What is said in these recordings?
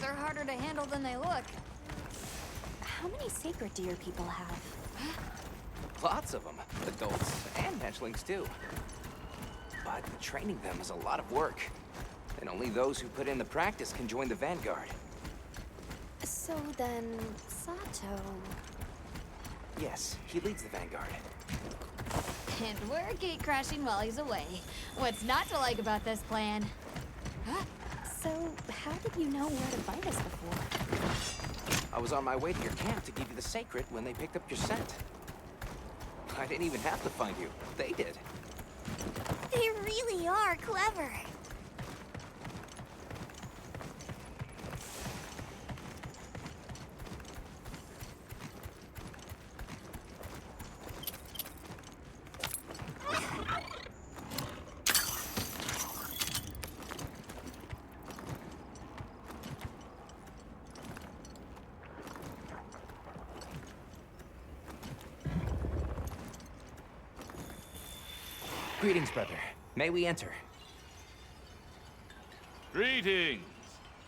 they're harder to handle than they look. How many sacred do your people have? Lots of them. Adults and hatchlings, too. But training them is a lot of work. And only those who put in the practice can join the Vanguard. So then, Sato... Yes, he leads the Vanguard. And we're gate crashing while he's away. What's not to like about this plan? So, how did you know where to find us before? I was on my way to your camp to give you the sacred when they picked up your scent. I didn't even have to find you. They did. They really are clever. Greetings, brother. May we enter? Greetings.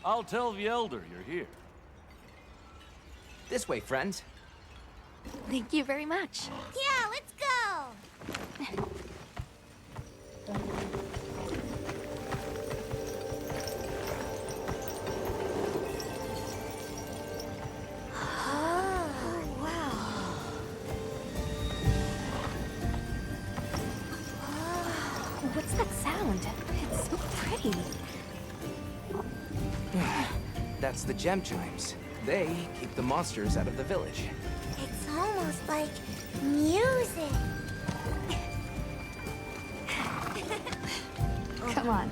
I'll tell the Elder you're here. This way, friends. Thank you very much. Yeah, let's go! What's that sound? It's so pretty. That's the gem chimes. They keep the monsters out of the village. It's almost like music. Come on.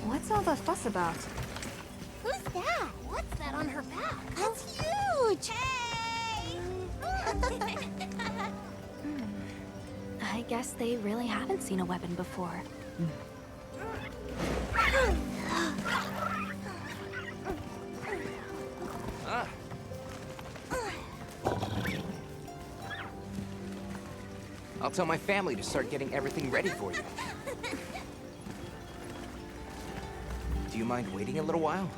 What's all the fuss about? Who's that? What's that on her back? That's huge! Hey! I guess they really haven't seen a weapon before. Ah. I'll tell my family to start getting everything ready for you. Do you mind waiting a little while?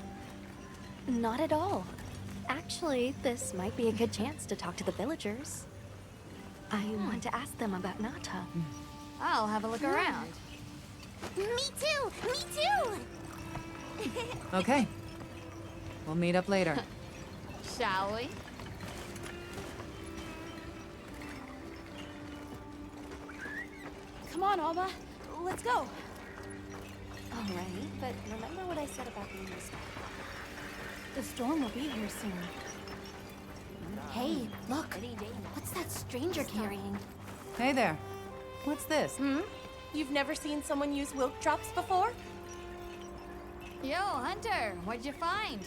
Not at all. Actually, this might be a good chance to talk to the villagers. I want to ask them about Nata. I'll have a look around. Me too! Me too! Okay. We'll meet up later. Shall we? Come on, Alma. Let's go. Alright, but remember what I said about being respectful. The storm will be here soon. Hey, look. What's that stranger carrying? Hey there. What's this? You've never seen someone use wilk drops before? Yo, Hunter, what'd you find?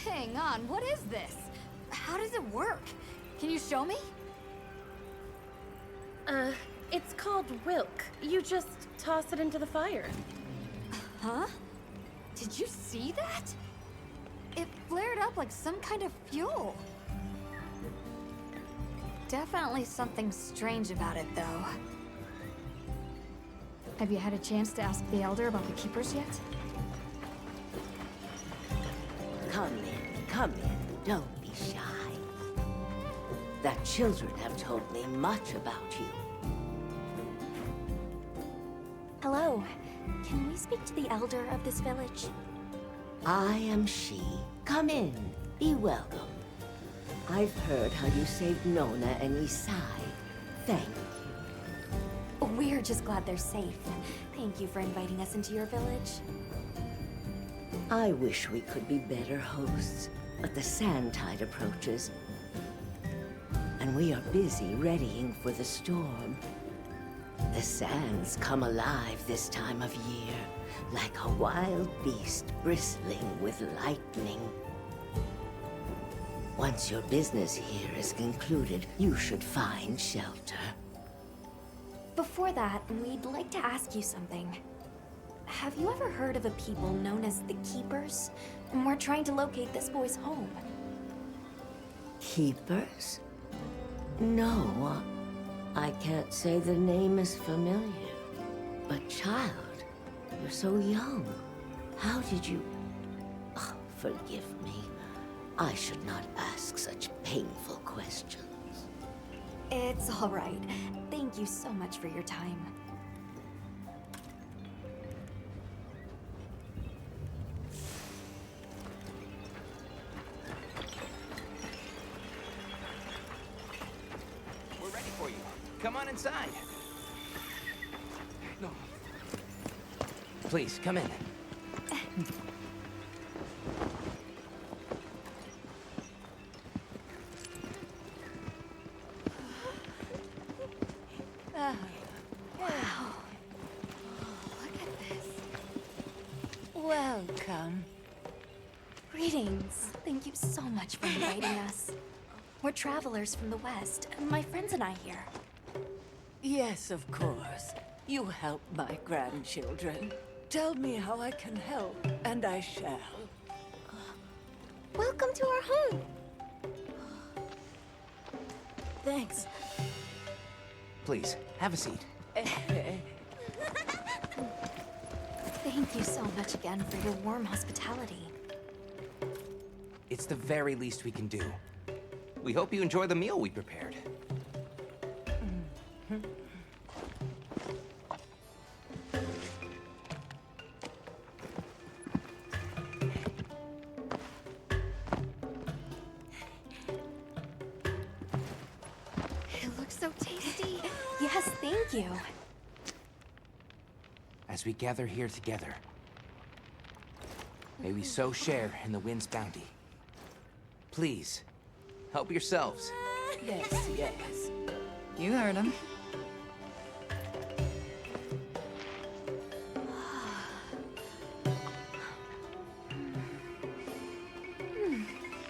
Hang on, what is this? How does it work? Can you show me? It's called wilk. You just toss it into the fire. Huh? Did you see that? It flared up like some kind of fuel. Definitely something strange about it, though. Have you had a chance to ask the Elder about the Keepers yet? Come in, don't be shy. The children have told me much about you. Hello. Can we speak to the Elder of this village? I am she. Come in, be welcome. I've heard how you saved Nona and Isai. Thank you. We're just glad they're safe. Thank you for inviting us into your village. I wish we could be better hosts, but the sand tide approaches. And we are busy readying for the storm. The sands come alive this time of year, like a wild beast bristling with lightning. Once your business here is concluded, you should find shelter. Before that, we'd like to ask you something. Have you ever heard of a people known as the Keepers? And we're trying to locate this boy's home. Keepers? No, I can't say the name is familiar. But child, you're so young. How did you... Oh, forgive me. I should not ask such painful questions. It's all right. Thank you so much for your time. We're ready for you. Come on inside. No. Please, come in. Welcome. Greetings. Thank you so much for inviting us. We're travelers from the West, my friends and I here. Yes, of course. You help my grandchildren. Tell me how I can help, and I shall. Welcome to our home. Thanks. Please, have a seat. Thank you so much again for your warm hospitality. It's the very least we can do. We hope you enjoy the meal we prepared. It looks so tasty. Yes, thank you. As we gather here together, may we so share in the wind's bounty. Please, help yourselves. Yes, yes. You heard him.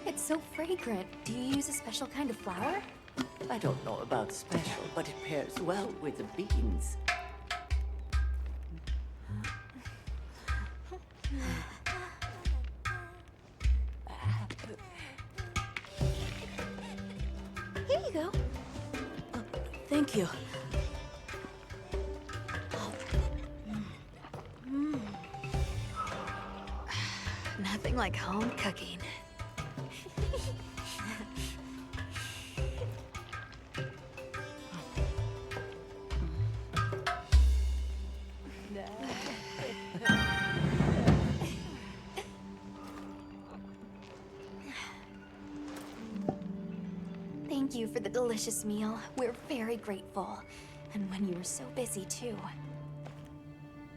It's so fragrant. Do you use a special kind of flour? I don't know about special, but it pairs well with the beans. Here you go. Thank you. Nothing like home cooking. Thank you for the delicious meal. We're very grateful. And when you were so busy, too.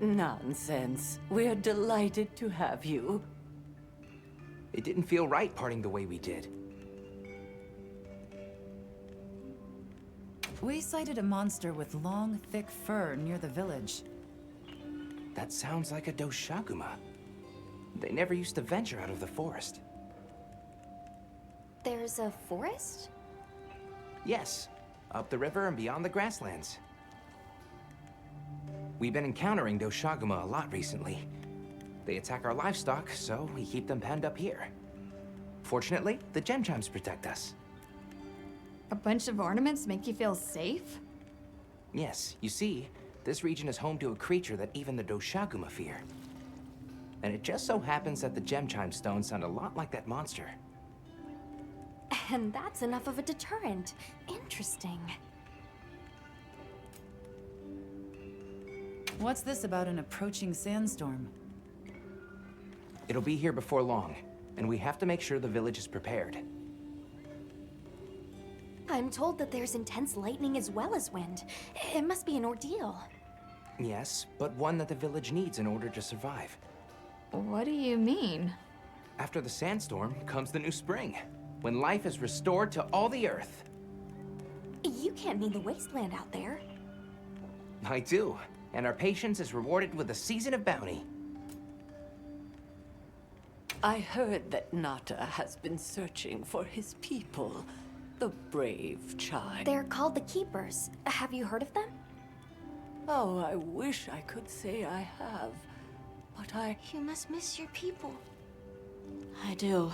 Nonsense. We're delighted to have you. It didn't feel right parting the way we did. We sighted a monster with long, thick fur near the village. That sounds like a doshaguma. They never used to venture out of the forest. There's a forest? Yes, up the river and beyond the grasslands. We've been encountering doshaguma a lot recently. They attack our livestock, so we keep them penned up here. Fortunately, the gem chimes protect us. A bunch of ornaments make you feel safe? Yes, you see, this region is home to a creature that even the doshaguma fear. And it just so happens that the gem chime stones sound a lot like that monster. And that's enough of a deterrent. Interesting. What's this about an approaching sandstorm? It'll be here before long, and we have to make sure the village is prepared. I'm told that there's intense lightning as well as wind. It must be an ordeal. Yes, but one that the village needs in order to survive. What do you mean? After the sandstorm comes the new spring, when life is restored to all the earth. You can't mean the wasteland out there. I do, and our patience is rewarded with a season of bounty. I heard that Nata has been searching for his people, the brave child. They're called the Keepers. Have you heard of them? Oh, I wish I could say I have, but You must miss your people. I do.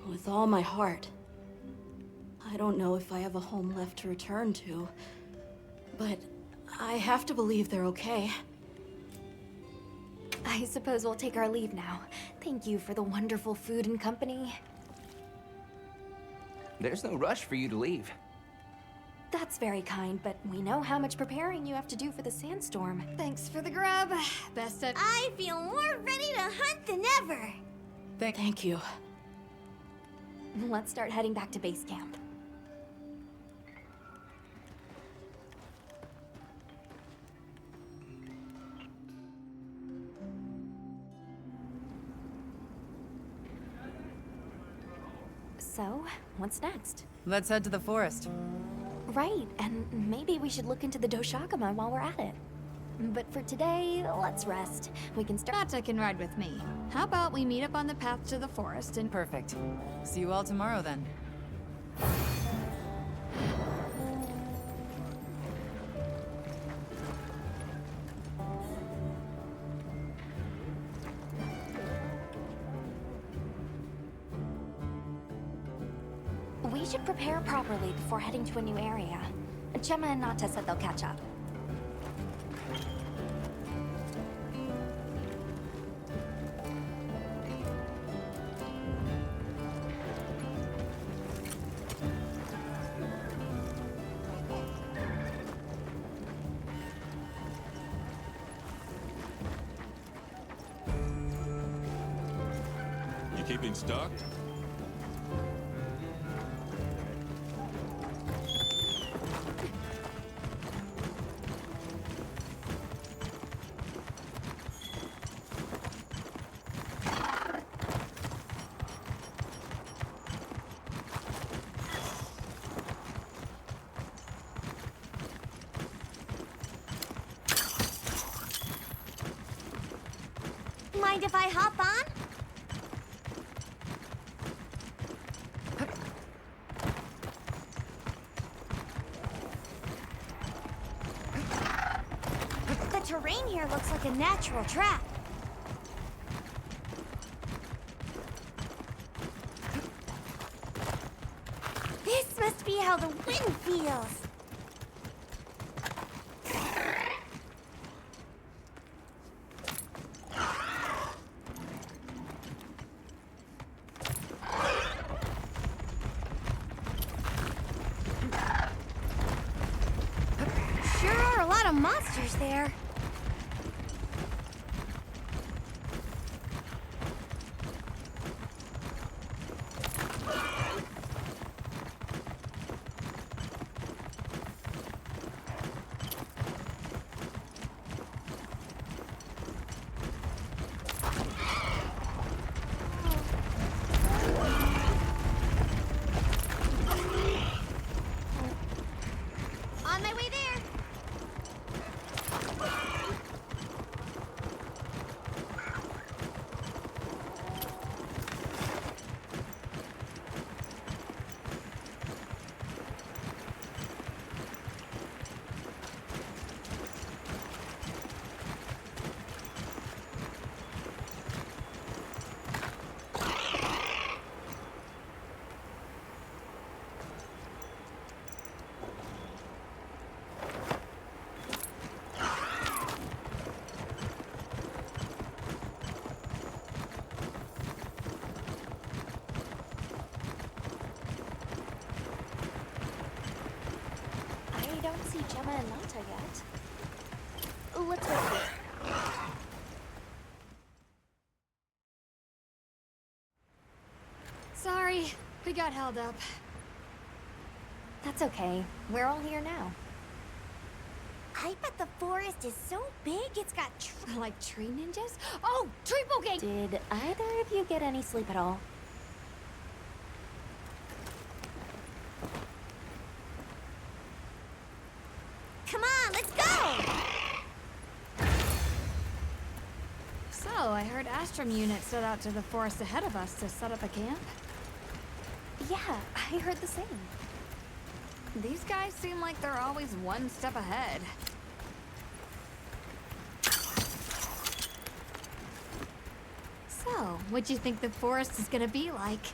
With all my heart. I don't know if I have a home left to return to, but I have to believe they're okay. I suppose we'll take our leave now. Thank you for the wonderful food and company. There's no rush for you to leave. That's very kind, but we know how much preparing you have to do for the sandstorm. Thanks for the grub. Best of. I feel more ready to hunt than ever. Thank you. Let's start heading back to base camp. So, what's next? Let's head to the forest. Right, and maybe we should look into the Doshakama while we're at it. But for today, let's rest. We can start. Nata can ride with me. How about we meet up on the path to the forest and. Perfect. See you all tomorrow then. We should prepare properly before heading to a new area. Gemma and Nata said they'll catch up. You keeping stock? Mind if I hop on? The terrain here looks like a natural track. This must be how the wind feels. Sure are a lot of monsters there. On my way there. I don't see Gemma and Nata yet. Let's wait here. Sorry, we got held up. That's okay. We're all here now. I bet the forest is so big it's got Like tree ninjas? Oh, triple gang! Did either of you get any sleep at all? Come on, let's go! So, I heard Astrum unit set out to the forest ahead of us to set up a camp. Yeah, I heard the same. These guys seem like they're always one step ahead. So, what'd you think the forest is gonna be like?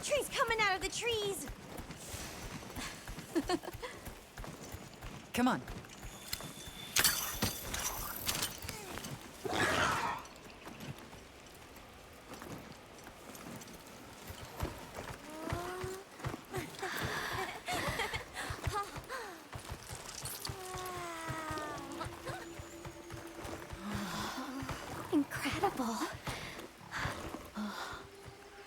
trees coming out of the trees! Come on. Incredible.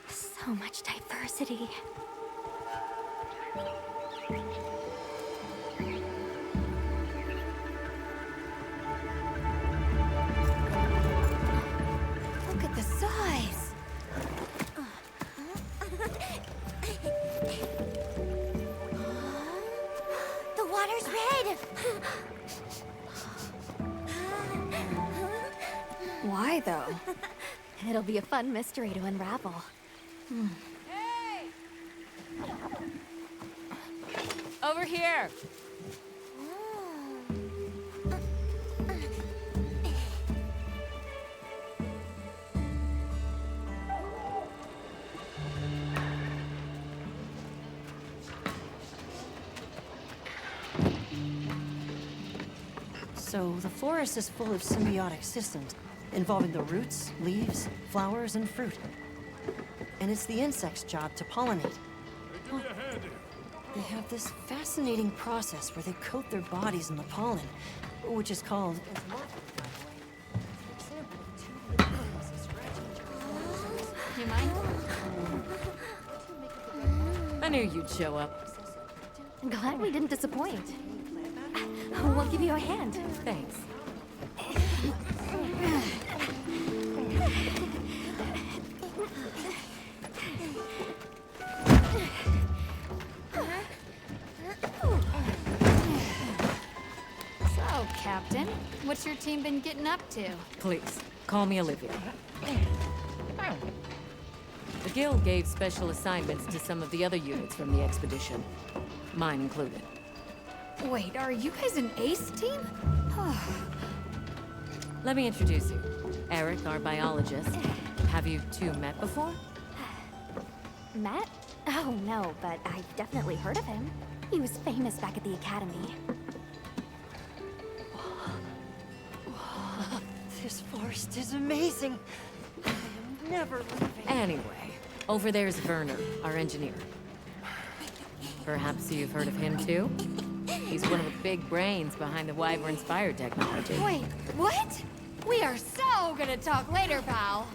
So much diversity. Look at the size. The water's red! Why, though? It'll be a fun mystery to unravel. Over here! So, the forest is full of symbiotic systems, involving the roots, leaves, flowers, and fruit. And it's the insect's job to pollinate. Huh. They have this fascinating process where they coat their bodies in the pollen, which is called... You mind? I knew you'd show up. Glad we didn't disappoint. We'll give you a hand. Thanks. So, Captain, what's your team been getting up to? Please, call me Olivia. The Guild gave special assignments to some of the other units from the expedition. Mine included. Wait, are you guys an ace team? Let me introduce you. Eric, our biologist. Have you two met before? Matt? Oh, no, but I've definitely heard of him. He was famous back at the academy. This forest is amazing. I am never leaving. Anyway, over there's Werner, our engineer. Perhaps you've heard of him too? He's one of the big brains behind the Wyvern's fire technology. Wait, what? We are so gonna talk later, pal.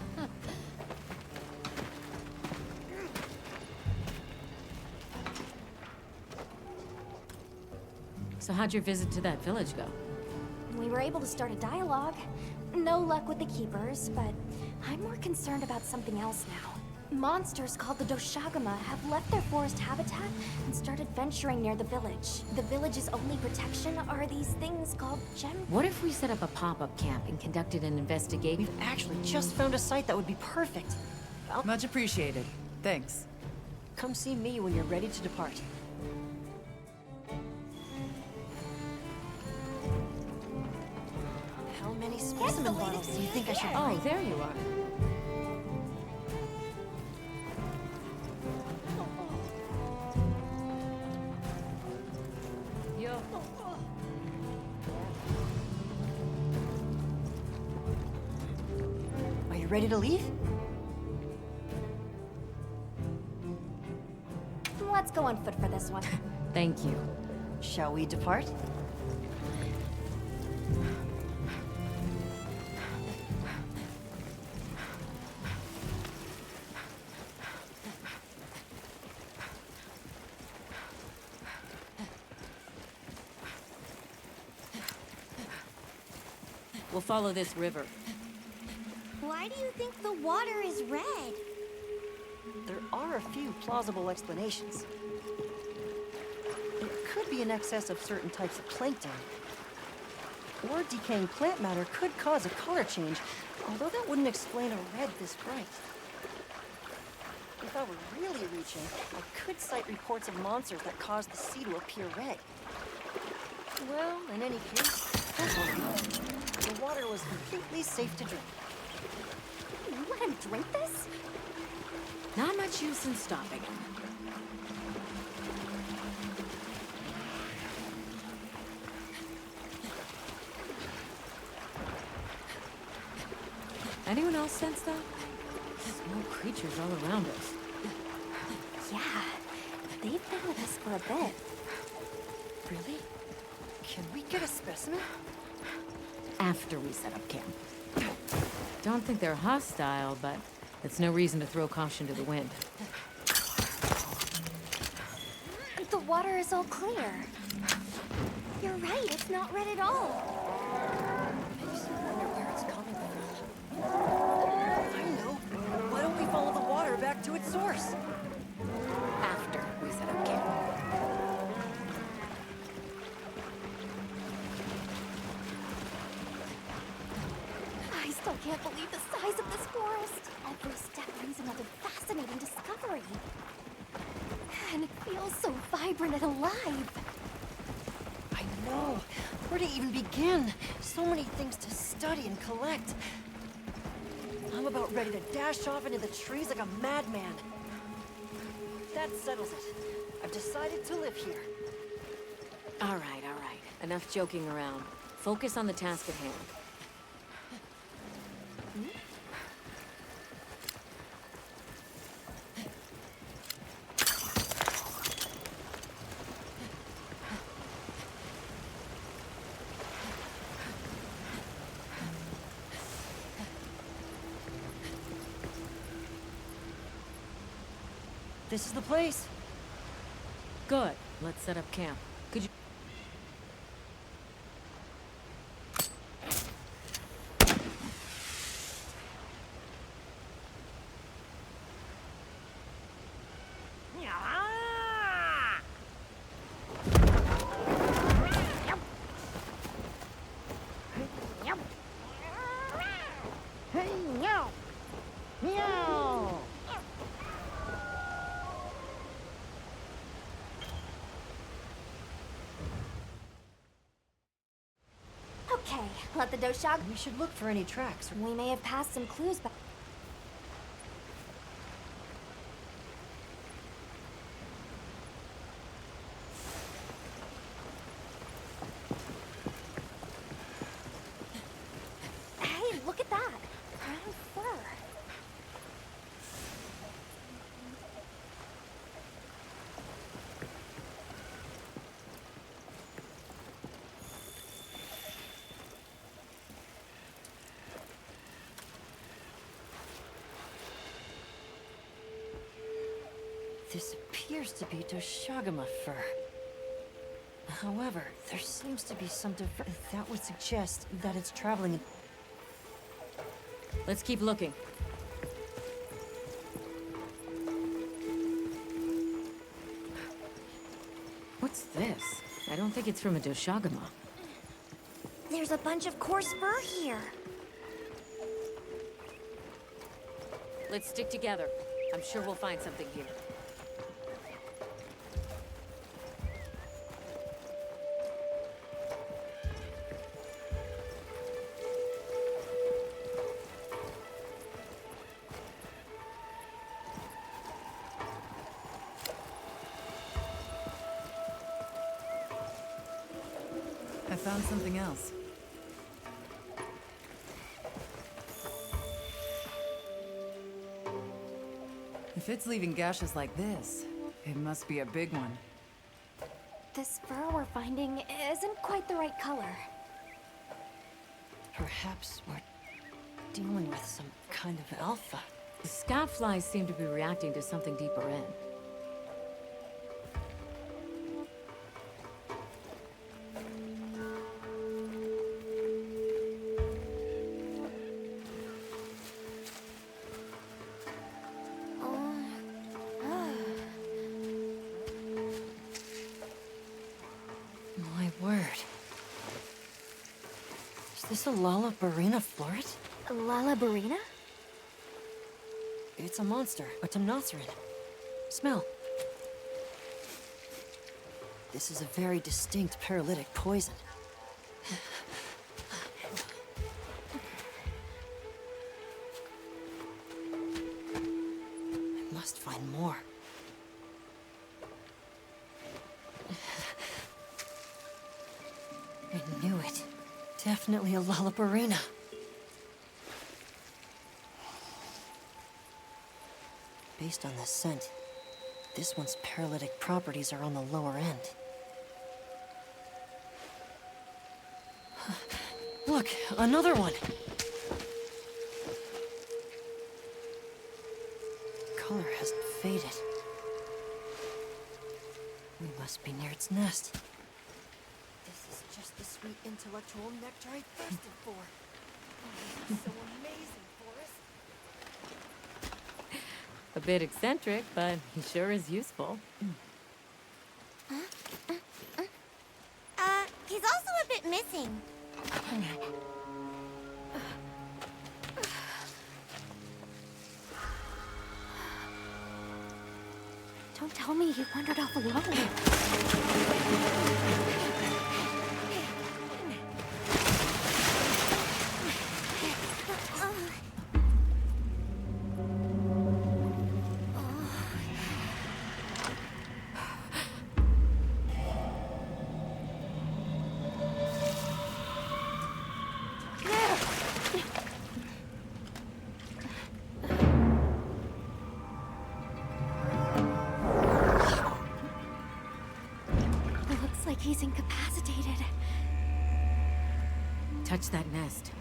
So how'd your visit to that village go? We were able to start a dialogue. No luck with the keepers, but I'm more concerned about something else now. Monsters called the Doshagama have left their forest habitat and started venturing near the village. The village's only protection are these things called gem... What if we set up a pop-up camp and conducted an investigation? We've actually just found a site that would be perfect. Much appreciated. Thanks. Come see me when you're ready to depart. How many specimen bottles do you think I should Oh, bring? there you are. Yo. Are you ready to leave? Let's go on foot for this one. Thank you. Shall we depart? We'll follow this river. Why do you think the water is red? There are a few plausible explanations. It could be an excess of certain types of plankton. Or decaying plant matter could cause a color change, although that wouldn't explain a red this bright. If I were really reaching, I could cite reports of monsters that cause the sea to appear red. Well, in any case, that's all we know. The water was completely safe to drink. You let him drink this? Not much use in stopping him. Anyone else sense that? Small creatures all around us. Yeah, they've been with us for a bit. Really? Can we get a specimen? After we set up camp. Don't think they're hostile, but it's no reason to throw caution to the wind. The water is all clear. You're right, it's not red at all. Makes you wonder where it's coming from. I know. Why don't we follow the water back to its source? After we set up camp. I still can't believe the size of this forest. Every step brings another fascinating discovery. And it feels so vibrant and alive. I know. Where to even begin? So many things to study and collect. I'm about ready to dash off into the trees like a madman. That settles it. I've decided to live here. All right, all right. Enough joking around. Focus on the task at hand. This is the place. Good. Let's set up camp. Could you... Okay, let the Doshag... We should look for any tracks. We may have passed some clues, but... Hey, look at that! Brown fur. This appears to be Doshagama fur. However, there seems to be some different... That would suggest that it's traveling... Let's keep looking. What's this? I don't think it's from a Doshagama. There's a bunch of coarse fur here. Let's stick together. I'm sure we'll find something here. I found something else. If it's leaving gashes like this, it must be a big one. This fur we're finding isn't quite the right color. Perhaps we're dealing with some kind of alpha. The scout flies seem to be reacting to something deeper in. My word. Is this a Lala Barina floret? Lala Barina? It's a monster, a Temnoceran. Smell. This is a very distinct paralytic poison. It must more. I knew it. Definitely a Lala Barina. Based on the scent, this one's paralytic properties are on the lower end. Look, another one! Color hasn't faded. We must be near its nest. This is just the sweet intellectual nectar I thirsted for. Oh, this is so amazing, Forrest. A bit eccentric, but he sure is useful. He's also a bit missing. Don't tell me he wandered off alone. Looks like he's incapacitated. Touch that nest,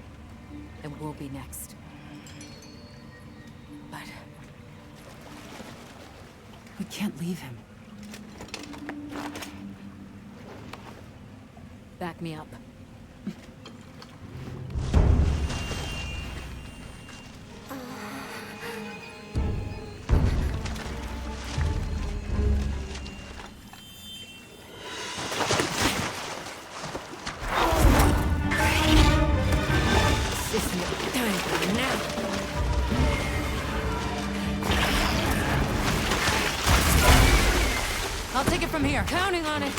and we'll be next. But We can't leave him. back me up. This is your time now. I'll take it from here. Counting on it.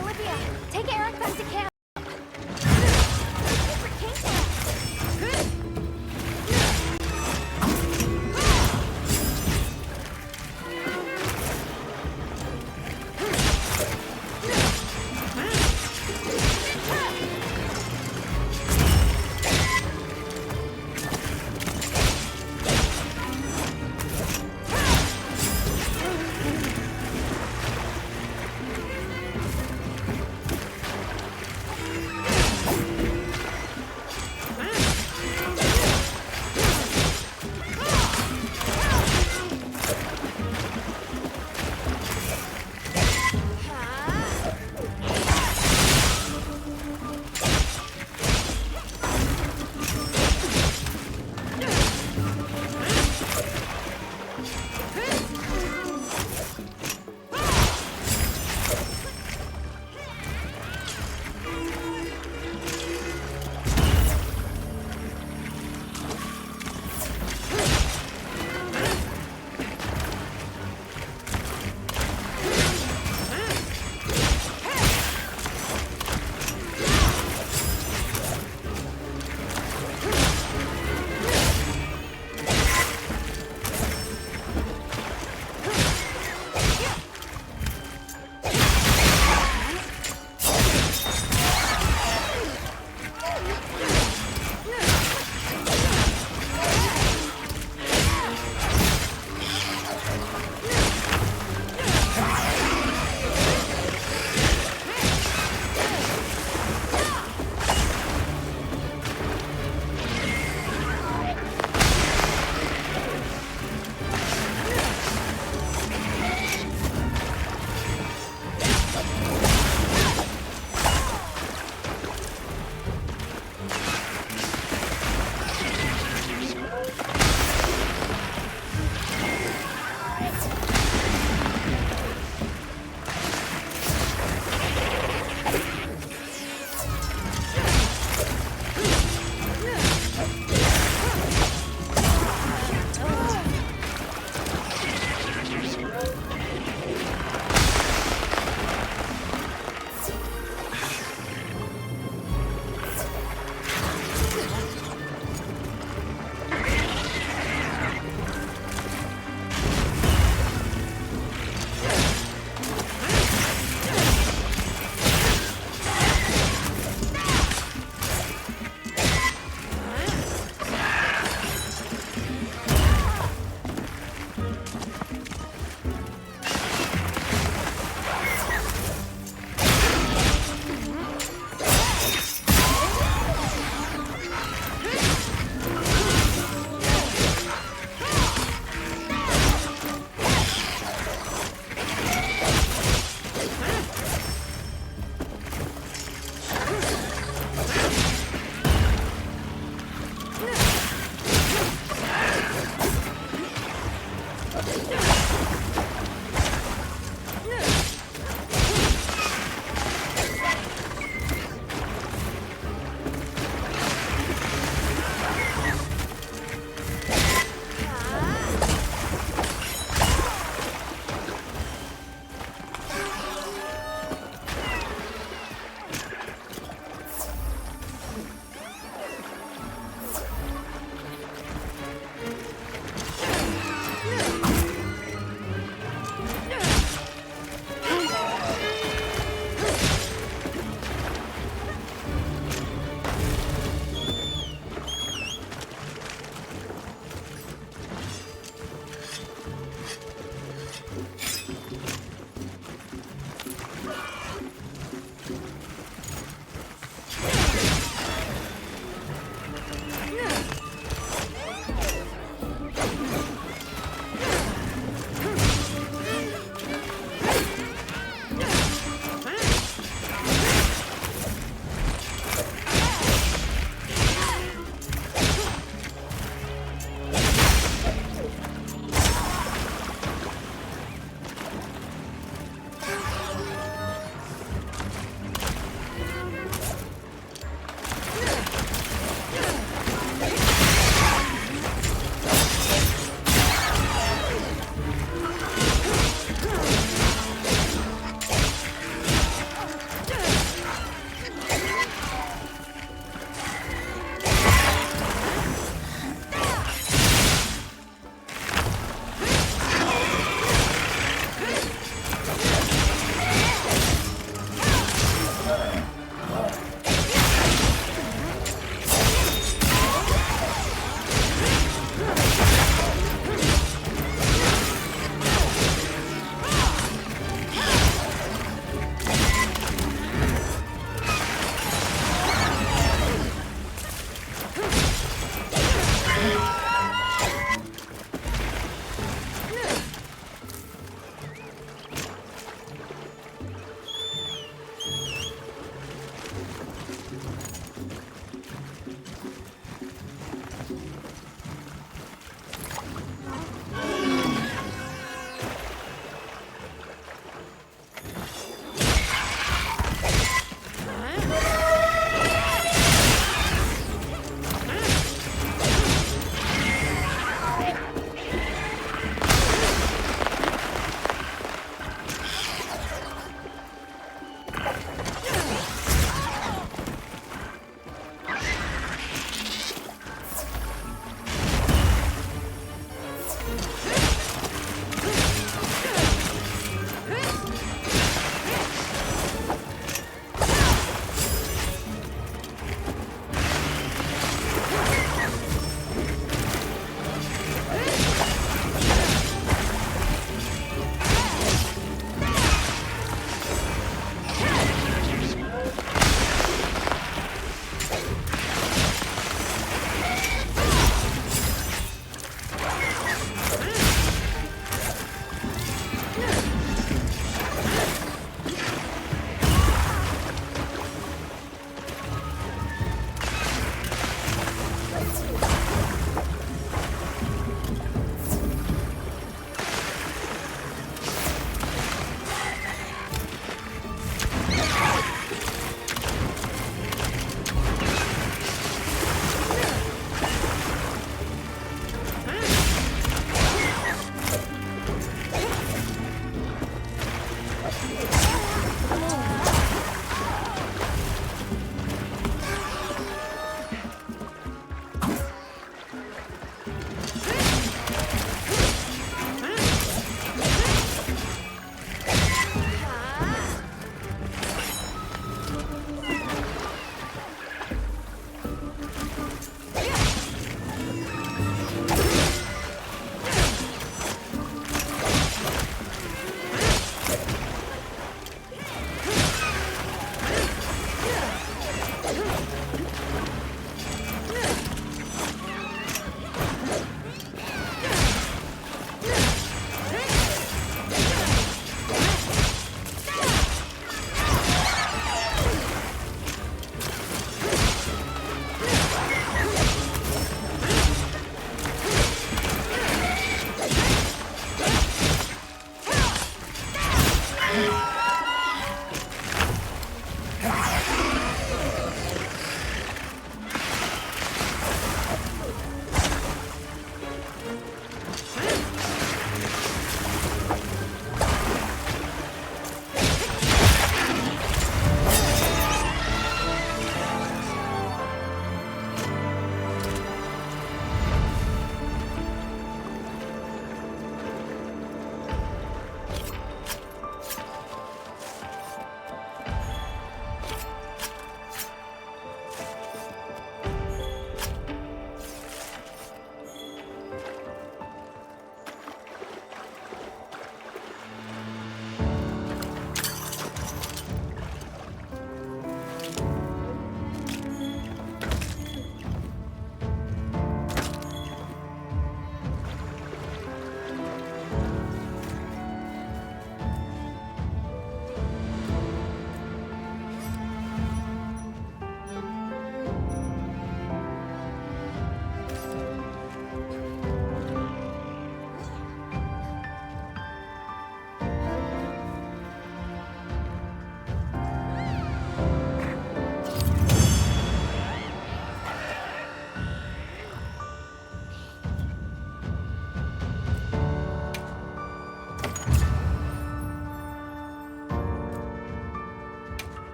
Olivia, take Eric back to camp.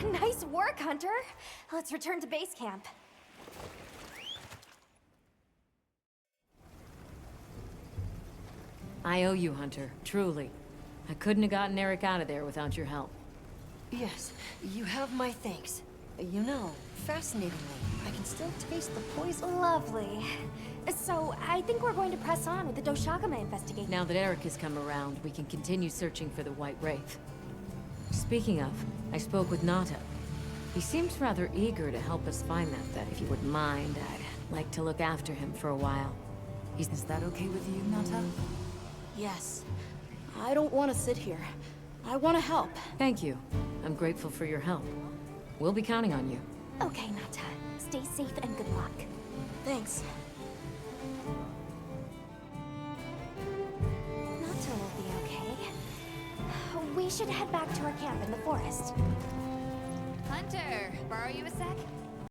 Nice work, Hunter. Let's return to base camp. I owe you, Hunter. Truly. I couldn't have gotten Eric out of there without your help. Yes, you have my thanks. You know, fascinatingly, I can still taste the poison. Lovely. So, I think we're going to press on with the Doshagama investigation. Now that Eric has come around, we can continue searching for the White Wraith. Speaking of, I spoke with Nata. He seems rather eager to help us find that thing. If you wouldn't mind, I'd like to look after him for a while. Is that okay with you, Nata? Yes. I don't want to sit here. I want to help. Thank you. I'm grateful for your help. We'll be counting on you. Okay, Nata. Stay safe and good luck. Thanks. Nata will be okay. We should head back to our camp in the forest. Hunter, borrow you a sec?